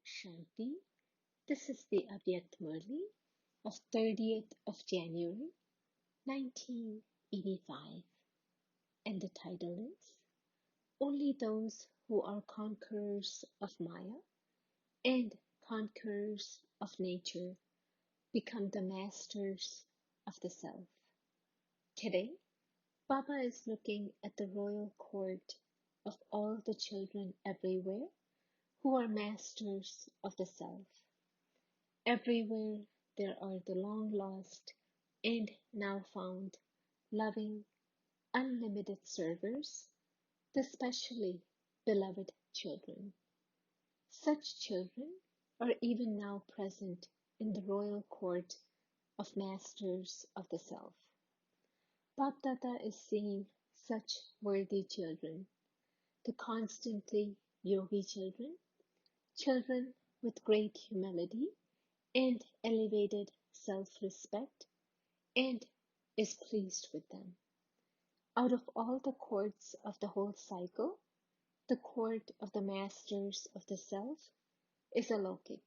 Shanti. This is the Avyakt Murli of 30th of January 1985, and the title is Only Those Who Are Conquerors of Maya and Conquerors of Nature Become the Masters of the Self. Today, Baba is looking at the royal court of all the children everywhere who are masters of the self. Everywhere there are the long lost and now found loving, unlimited servers, the specially beloved children. Such children are even now present in the royal court of masters of the self. Bapdata is seeing such worthy children, the constantly yogi children, children with great humility and elevated self-respect, and is pleased with them. Out of all the courts of the whole cycle, the court of the masters of the self is alokik,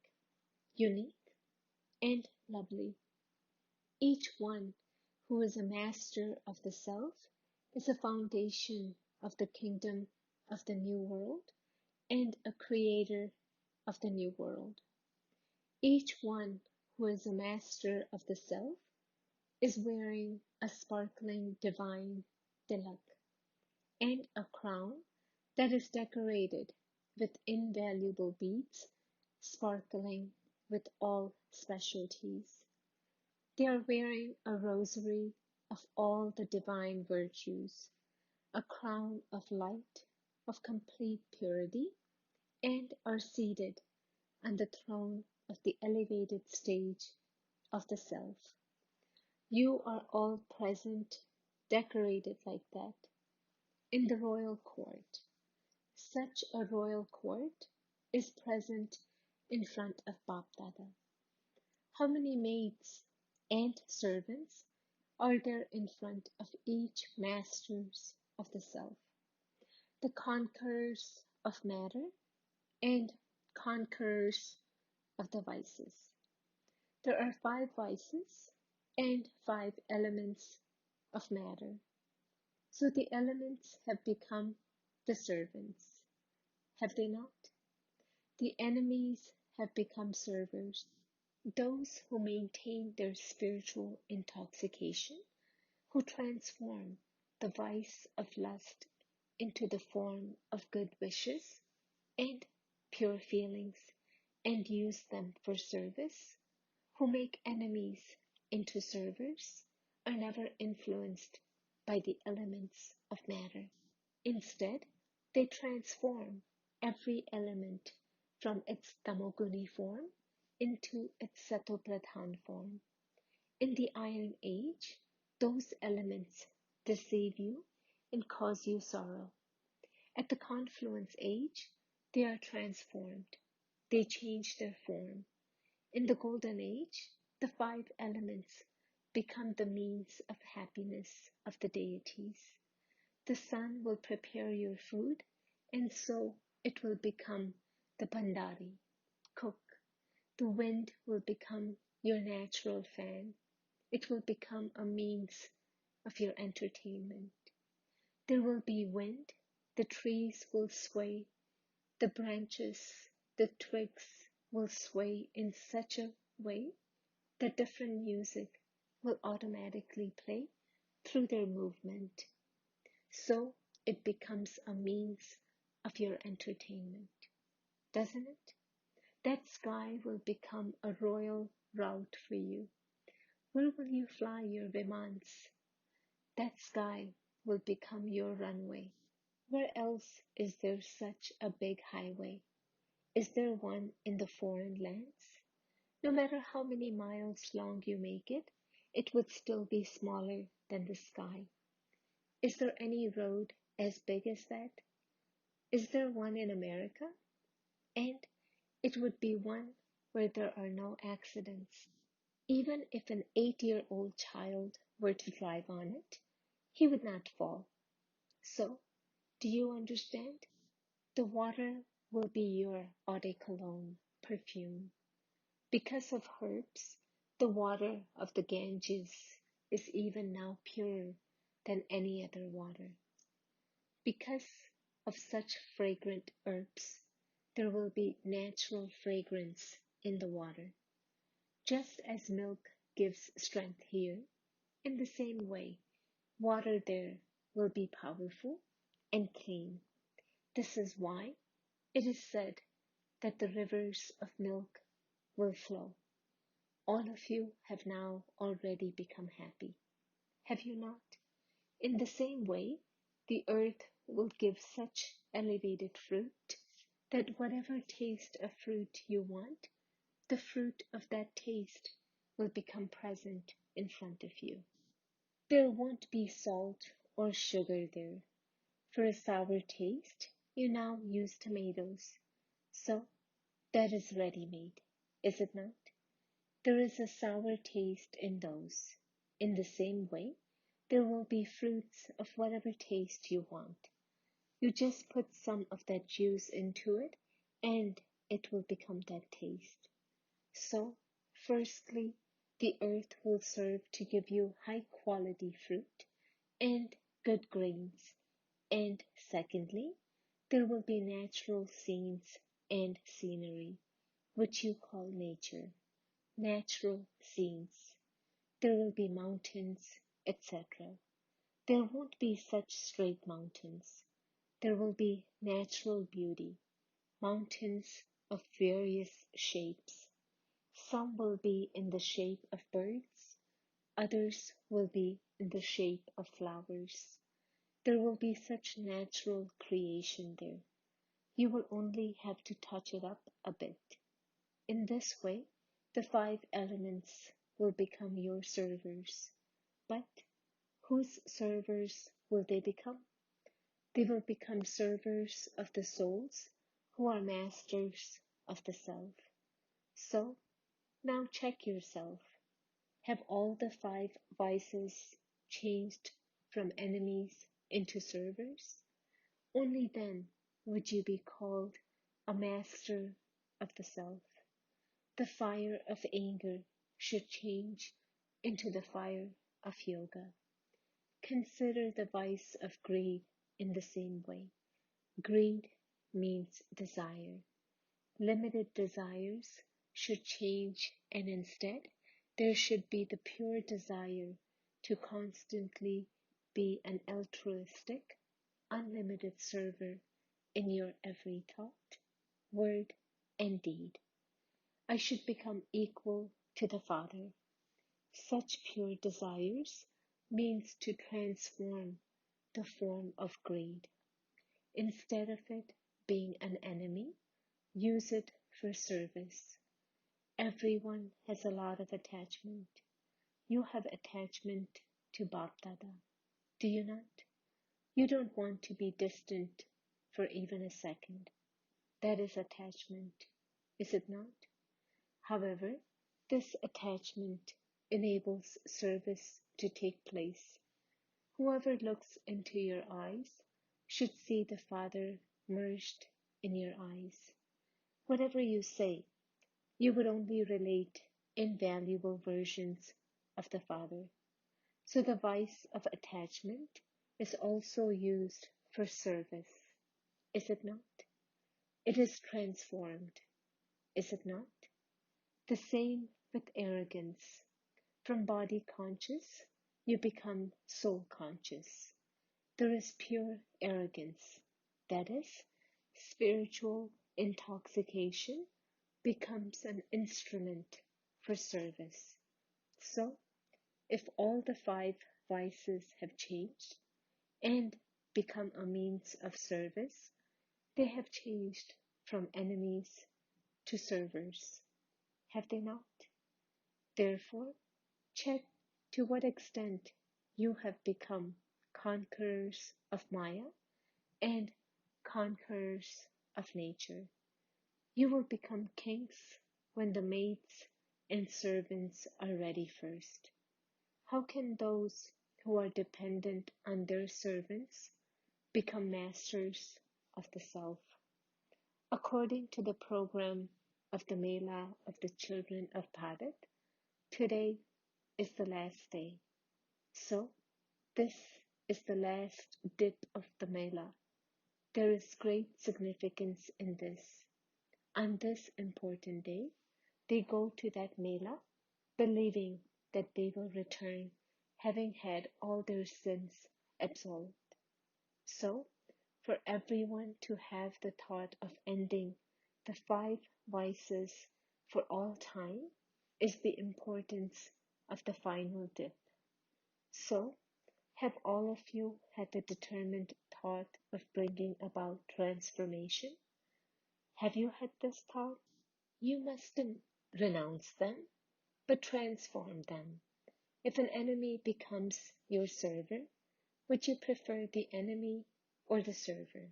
unique, and lovely. Each one who is a master of the self is a foundation of the kingdom of the new world and a creator of the new world. Each one who is a master of the self is wearing a sparkling divine tilak and a crown that is decorated with invaluable beads, sparkling with all specialties. They are wearing a rosary of all the divine virtues, a crown of light, of complete purity, and are seated on the throne of the elevated stage of the self. You are all present, decorated like that, in the royal court. Such a royal court is present in front of Bapdada. How many maids and servants are there in front of each masters of the self, the conquerors of matter and conquerors of the vices? There are 5 vices and 5 elements of matter. So the elements have become the servants, have they not? The enemies have become servers, those who maintain their spiritual intoxication, who transform the vice of lust into the form of good wishes and pure feelings and use them for service, who make enemies into servers, are never influenced by the elements of matter. Instead, they transform every element from its tamoguni form into its satopradhan form. In the Iron Age, those elements deceive you and cause you sorrow. At the Confluence Age, they are transformed. They change their form. In the Golden Age, the 5 elements become the means of happiness of the deities. The sun will prepare your food, and so it will become the Bhandari, cook. The wind will become your natural fan. It will become a means of your entertainment. There will be wind, the trees will sway, the branches, the twigs will sway in such a way that different music will automatically play through their movement. So it becomes a means of your entertainment, doesn't it? That sky will become a royal route for you. Where will you fly your vimans? That sky will become your runway. Where else is there such a big highway? Is there one in the foreign lands? No matter how many miles long you make it, it would still be smaller than the sky. Is there any road as big as that? Is there one in America? And it would be one where there are no accidents. Even if an 8-year-old child were to drive on it, he would not fall. So, do you understand? The water will be your eau de cologne perfume. Because of herbs, the water of the Ganges is even now purer than any other water. Because of such fragrant herbs, there will be natural fragrance in the water. Just as milk gives strength here, in the same way, water there will be powerful and clean. This is why it is said that the rivers of milk will flow. All of you have now already become happy. Have you not? In the same way, the earth will give such elevated fruit that whatever taste of fruit you want, the fruit of that taste will become present in front of you. There won't be salt or sugar there. For a sour taste, you now use tomatoes. So that is ready-made, is it not? There is a sour taste in those. In the same way, there will be fruits of whatever taste you want. You just put some of that juice into it, and it will become that taste. So, firstly, the earth will serve to give you high quality fruit and good grains. And secondly, there will be natural scenes and scenery, which you call nature. Natural scenes. There will be mountains, etc. There won't be such straight mountains. There will be natural beauty, mountains of various shapes. Some will be in the shape of birds, others will be in the shape of flowers. There will be such natural creation there. You will only have to touch it up a bit. In this way, the five elements will become your servers. But whose servers will they become? They will become servers of the souls who are masters of the self. So, now check yourself. Have all the five vices changed from enemies into servers? Only then would you be called a master of the self. The fire of anger should change into the fire of yoga. Consider the vice of greed in the same way. Greed means desire. Limited desires should change, and instead, there should be the pure desire to constantly be an altruistic, unlimited server in your every thought, word, and deed. I should become equal to the Father. Such pure desires means to transform the form of greed. Instead of it being an enemy, use it for service. Everyone has a lot of attachment. You have attachment to Bap Dada, do you not? You don't want to be distant for even a second. That is attachment, is it not? However, this attachment enables service to take place. Whoever looks into your eyes should see the Father merged in your eyes. Whatever you say, you would only relate invaluable versions of the Father. So the vice of attachment is also used for service, is it not? It is transformed, is it not? The same with arrogance. From body conscious, you become soul conscious. There is pure arrogance, that is, spiritual intoxication becomes an instrument for service. So, if all the five vices have changed and become a means of service, they have changed from enemies to servers, have they not? Therefore, check to what extent you have become conquerors of Maya and conquerors of nature. You will become kings when the maids and servants are ready first. How can those who are dependent on their servants become masters of the self? According to the program of the Mela of the children of Bharat, today is the last day. So, this is the last dip of the Mela. There is great significance in this. On this important day, they go to that Mela, believing that they will return, having had all their sins absolved. So, for everyone to have the thought of ending the five vices for all time is the importance of the final dip. So, have all of you had the determined thought of bringing about transformation? Have you had this thought? You mustn't renounce them, but transform them. If an enemy becomes your server, would you prefer the enemy or the server?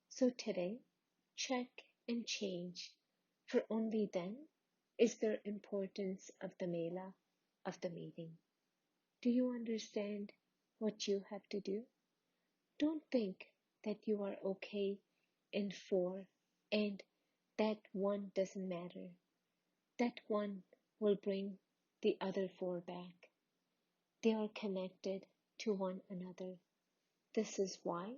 So today, check and change, for only then is there importance of the Mela, of the meeting. Do you understand what you have to do? Don't think that you are okay in four and that one doesn't matter. That one will bring the other four back. They are connected to one another. This is why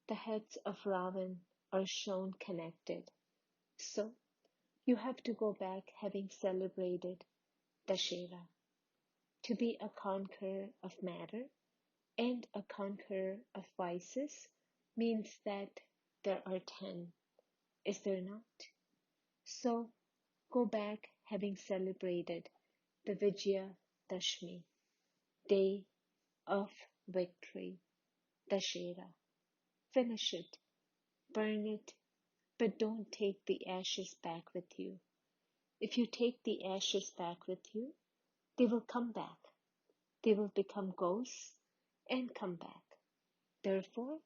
the heads of Ravan are shown connected. So you have to go back having celebrated Dashera. To be a conqueror of matter and a conqueror of vices means that there are 10, is there not? So go back having celebrated the Vijaya Dashmi, day of victory, Dashera. Finish it, burn it, but don't take the ashes back with you. If you take the ashes back with you, they will come back. They will become ghosts and come back. Therefore,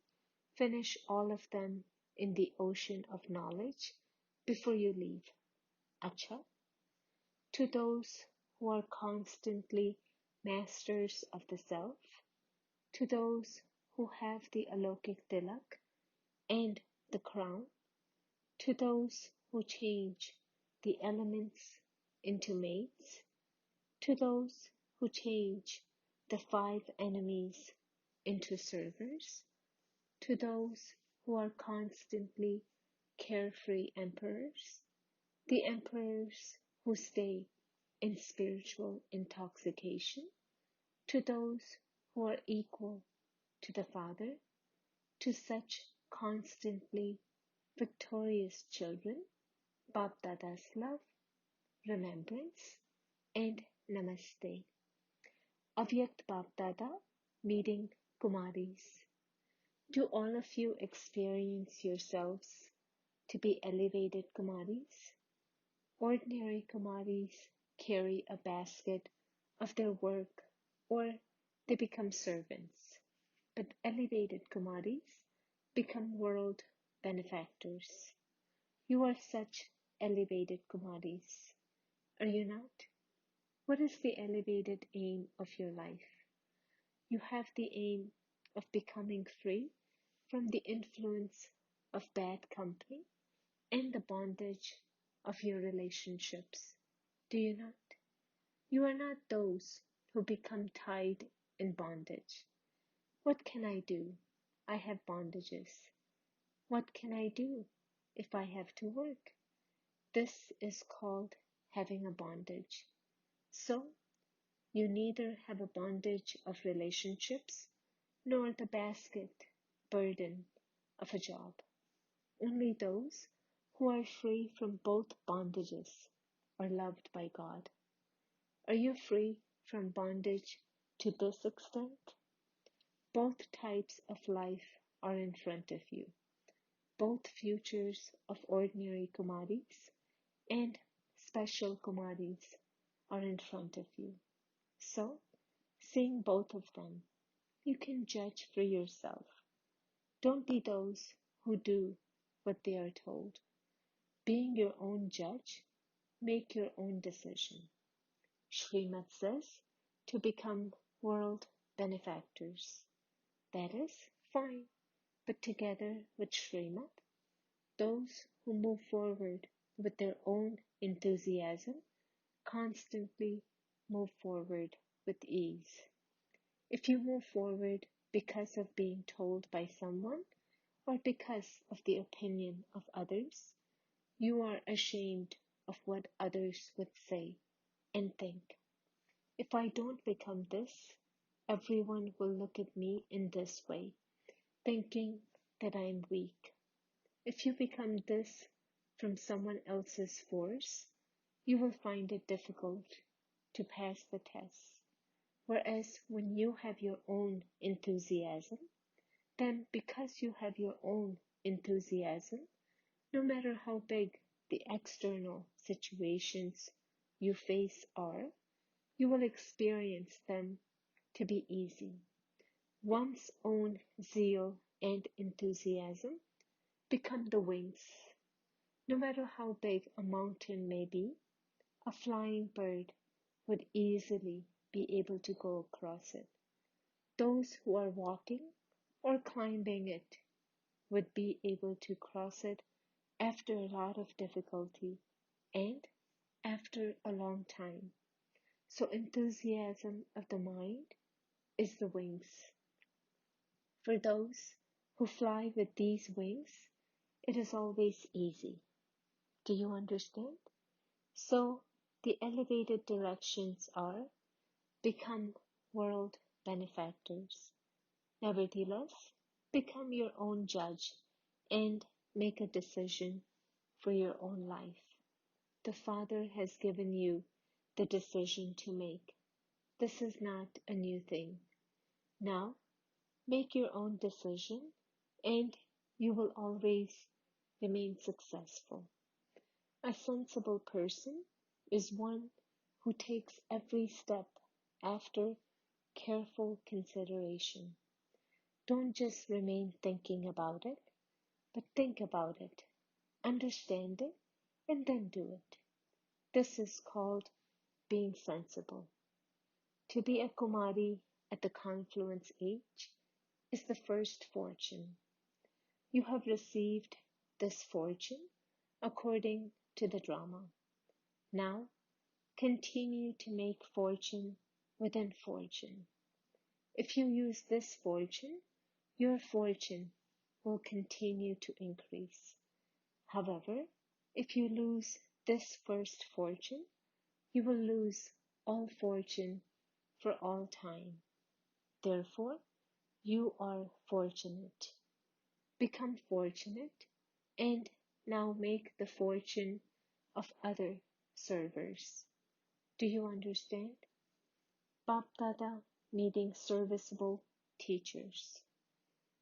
finish all of them in the ocean of knowledge before you leave. Acha, to those who are constantly masters of the self, to those who have the Alokik Tilak and the crown, to those who change the elements into mates, to those who change the five enemies into servers, to those who are constantly carefree emperors, the emperors who stay in spiritual intoxication, to those who are equal to the Father, to such constantly victorious children, Bap Dada's love, remembrance, and Namaste. Avyakt Bap Dada meeting Kumaris. Do all of you experience yourselves to be elevated Kumaris? Ordinary Kumaris carry a basket of their work or they become servants, but elevated Kumaris become world benefactors. You are such elevated Kumaris, are you not? What is the elevated aim of your life? You have the aim of becoming free from the influence of bad company and the bondage of your relationships. Do you not? You are not those who become tied in bondage. What can I do? I have bondages. What can I do if I have to work? This is called having a bondage. So, you neither have a bondage of relationships nor the basket burden of a job. Only those who are free from both bondages are loved by God. Are you free from bondage to this extent? Both types of life are in front of you. Both futures of ordinary Kumaris and special Kumaris are in front of you. So, seeing both of them, you can judge for yourself. Don't be those who do what they are told. Being your own judge, make your own decision. Srimad says to become world benefactors. That is fine, but together with Srimad, those who move forward with their own enthusiasm constantly move forward with ease. If you move forward because of being told by someone or because of the opinion of others, you are ashamed of what others would say and think. If I don't become this, everyone will look at me in this way, thinking that I am weak. If you become this from someone else's force, you will find it difficult to pass the test. Whereas when you have your own enthusiasm, then because you have your own enthusiasm, no matter how big the external situations you face are, you will experience them to be easy. One's own zeal and enthusiasm become the wings. No matter how big a mountain may be, a flying bird would easily be able to go across it. Those who are walking or climbing it would be able to cross it after a lot of difficulty and after a long time. So enthusiasm of the mind is the wings. For those who fly with these wings, it is always easy. Do you understand? So the elevated directions are become world benefactors. Nevertheless, become your own judge and make a decision for your own life. The Father has given you the decision to make. This is not a new thing. Now, make your own decision and you will always remain successful. A sensible person is one who takes every step after careful consideration. Don't just remain thinking about it, but think about it, understand it, and then do it. This is called being sensible. To be a Kumari at the confluence age is the first fortune. You have received this fortune according to the drama. Now, continue to make fortune within fortune. If you use this fortune, your fortune will continue to increase. However, if you lose this first fortune, you will lose all fortune for all time. Therefore, you are fortunate. Become fortunate and now make the fortune of other servers. Do you understand? Bapdada meaning serviceable teachers.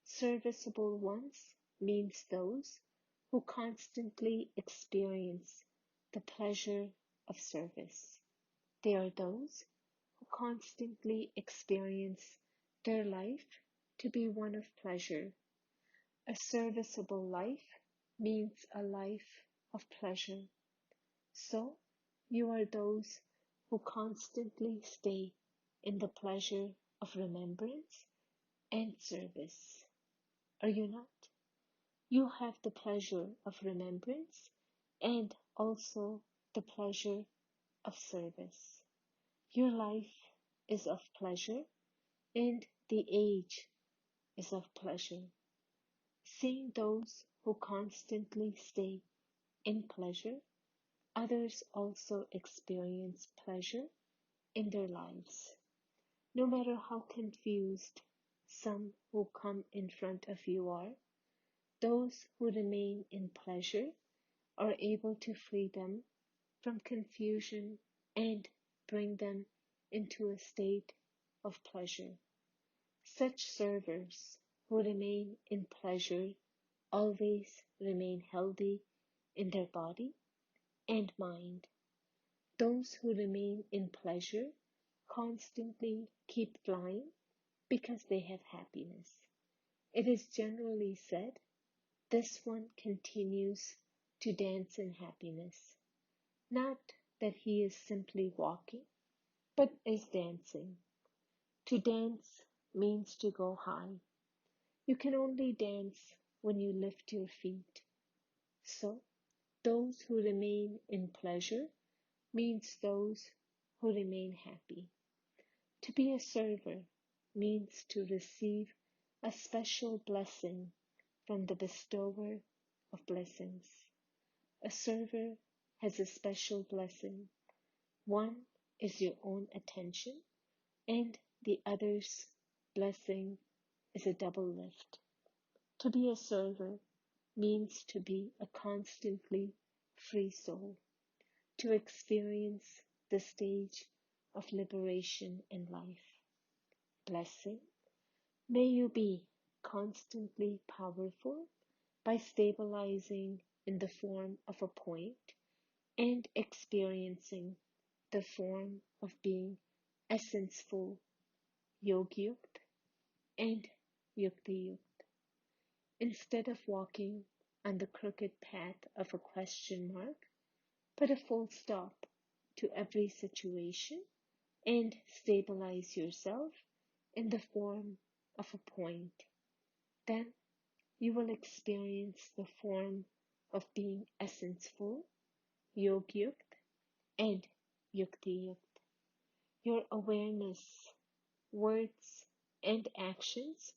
Serviceable ones means those who constantly experience the pleasure of service. They are those who constantly experience their life to be one of pleasure. A serviceable life means a life of pleasure. So, you are those who constantly stay in the pleasure of remembrance and service. Are you not? You have the pleasure of remembrance and also the pleasure of service. Your life is of pleasure and the age is of pleasure. Seeing those who constantly stay in pleasure, others also experience pleasure in their lives. No matter how confused some who come in front of you are, those who remain in pleasure are able to free them from confusion and bring them into a state of pleasure. Such servers who remain in pleasure always remain healthy in their body and mind. Those who remain in pleasure constantly keep flying because they have happiness. It is generally said, this one continues to dance in happiness. Not that he is simply walking, but is dancing. To dance means to go high. You can only dance when you lift your feet. So, Those who remain in pleasure means those who remain happy. To be a server means to receive a special blessing from the bestower of blessings. A server has a special blessing. One is your own attention, and the other's blessing is a double lift. To be a server means to be a constantly free soul, to experience the stage of liberation in life. Blessing, may you be constantly powerful by stabilizing in the form of a point and experiencing the form of being essence-full, yogyukt and yuktiyukt. Instead of walking on the crooked path of a question mark, put a full stop to every situation and stabilize yourself in the form of a point. Then you will experience the form of being essence-full, yogyukt and yuktiyukt. Your awareness, words, and actions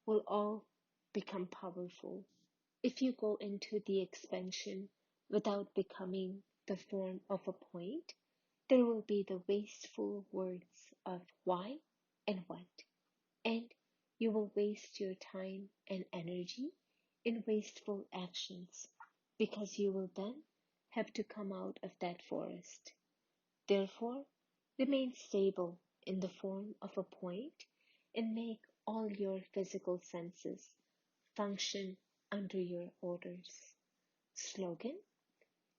will all become powerful. If you go into the expansion without becoming the form of a point, there will be the wasteful words of why and what, and you will waste your time and energy in wasteful actions because you will then have to come out of that forest. Therefore, remain stable in the form of a point and make all your physical senses function under your orders. Slogan: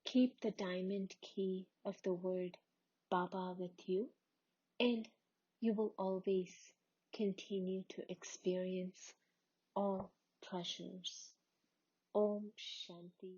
keep the diamond key of the word Baba with you, and you will always continue to experience all pleasures. Om Shanti.